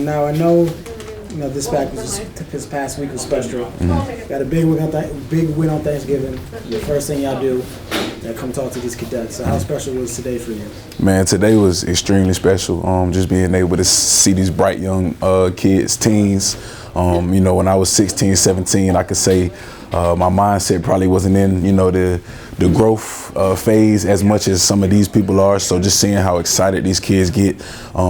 Now I know, this past week was special. Got a big win on Thanksgiving. The first thing y'all do, come talk to these cadets. So how special was today for you? Man, today was extremely special. Just being able to see these bright young kids, teens. When I was 16, 17, I could say my mindset probably wasn't in, the growth phase as much as some of these people are. So just seeing how excited these kids get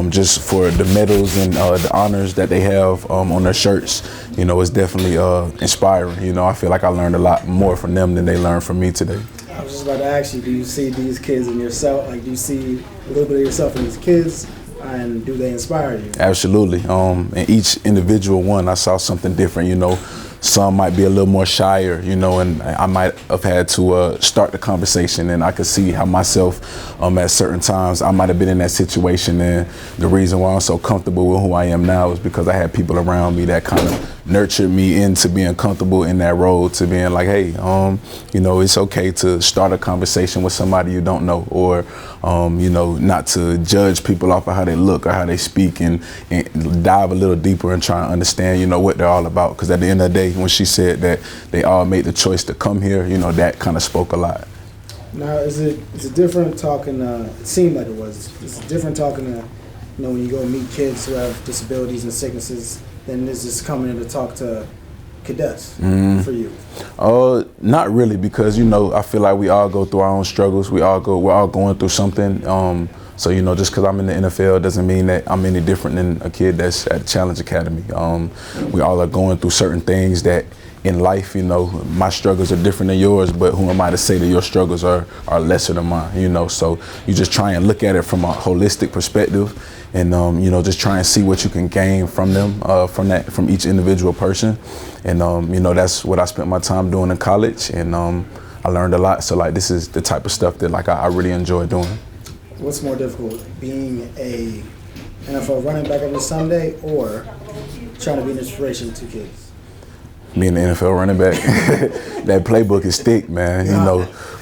just for the medals and the honors that they have on their shirts, it's definitely inspiring. I feel like I learned a lot more from them than they learned from me today. I was just about to ask you, do you see these kids in yourself? Like, do you see a little bit of yourself in these kids? And do they inspire you? Absolutely. In each individual one, I saw something different. Some might be a little more shyer, and I might have had to start the conversation, and I could see how myself at certain times I might have been in that situation, and the reason why I'm so comfortable with who I am now is because I had people around me that kind of nurtured me into being comfortable in that role, to being like, hey, it's okay to start a conversation with somebody you don't know, or not to judge people off of how they look or how they speak, and dive a little deeper and try and understand, what they're all about. Because at the end of the day, when she said that they all made the choice to come here, that kind of spoke a lot. Now, is it different talking? It seemed like it was. It's different talking to, when you go meet kids who have disabilities and sicknesses, than is just coming in to talk to cadets for you? Not really, because I feel like we all go through our own struggles. We're all going through something. So just because I'm in the NFL doesn't mean that I'm any different than a kid that's at Challenge Academy. We all are going through certain things that in life, my struggles are different than yours, but who am I to say that your struggles are lesser than mine, So you just try and look at it from a holistic perspective, and just try and see what you can gain from them, from each individual person. And that's what I spent my time doing in college, and I learned a lot. So this is the type of stuff that I really enjoy doing. What's more difficult, being a NFL running back every Sunday, or trying to be an inspiration to kids? Being an NFL running back, that playbook is thick, man.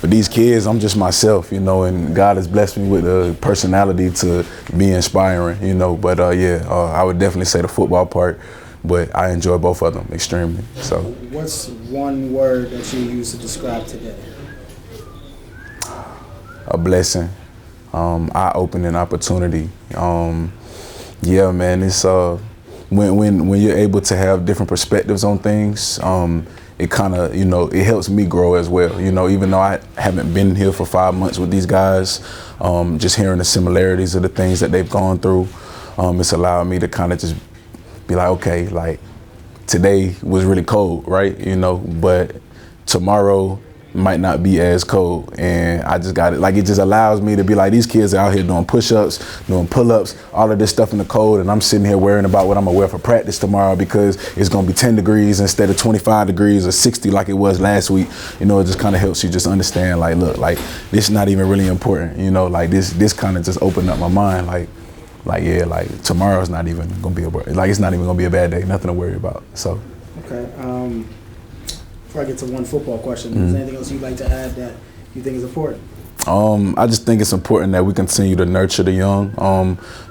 For these kids, I'm just myself, and God has blessed me with a personality to be inspiring, But I would definitely say the football part, but I enjoy both of them extremely. So, what's one word that you use to describe today? A blessing. Eye-opening opportunity. Man, it's when you're able to have different perspectives on things, it kind of, it helps me grow as well. Even though I haven't been here for 5 months with these guys, just hearing the similarities of the things that they've gone through, it's allowed me to kind of just be like, okay, today was really cold, right? But tomorrow might not be as cold, and I just got it. It just allows me to be like, these kids are out here doing push-ups, doing pull-ups, all of this stuff in the cold, and I'm sitting here worrying about what I'm gonna wear for practice tomorrow because it's gonna be 10 degrees instead of 25 degrees or 60 like it was last week. It just kind of helps you just understand, look, this is not even really important. This kind of just opened up my mind. Tomorrow's not even gonna be it's not even gonna be a bad day, nothing to worry about. So. Okay. Before I get to one football question, is there anything else you'd like to add that you think is important? I just think it's important that we continue to nurture the young.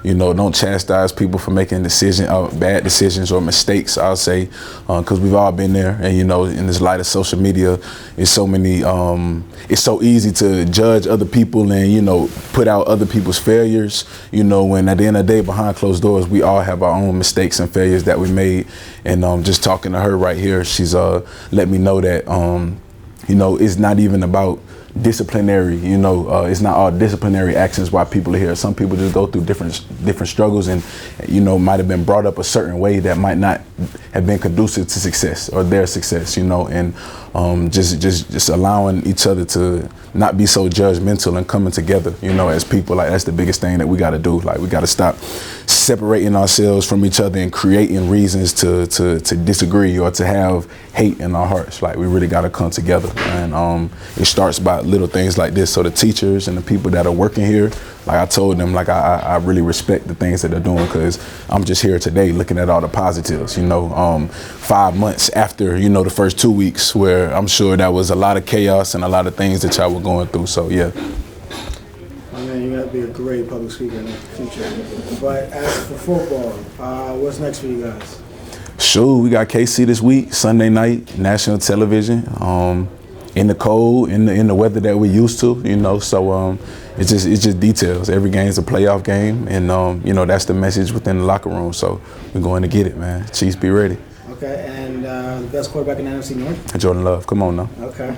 Don't chastise people for making bad decisions or mistakes, I'll say, because we've all been there. And, in this light of social media, it's so easy to judge other people and, put out other people's failures, when at the end of the day, behind closed doors, we all have our own mistakes and failures that we made. And just talking to her right here, she's let me know that, it's not even about disciplinary, it's not all disciplinary actions why people are here. Some people just go through different struggles and, might have been brought up a certain way that might not have been conducive to success or their success, and just allowing each other to not be so judgmental and coming together, as people. That's the biggest thing that we got to do. We got to stop separating ourselves from each other and creating reasons to disagree or to have hate in our hearts. We really got to come together, and it starts by little things like this. So the teachers and the people that are working here, I told them, I really respect the things that they're doing, because I'm just here today looking at all the positives. 5 months after the first 2 weeks, where I'm sure that was a lot of chaos and a lot of things that y'all were going through. So yeah. I mean, to be a great public speaker in the future. But as for football, what's next for you guys? Sure, we got KC this week, Sunday night, national television. In the cold, in the weather that we're used to, you know. So it's just details. Every game's a playoff game, and you know, that's the message within the locker room. So we're going to get it, man. Chiefs, be ready. Okay, and the best quarterback in the NFC North? Jordan Love, come on now. Okay.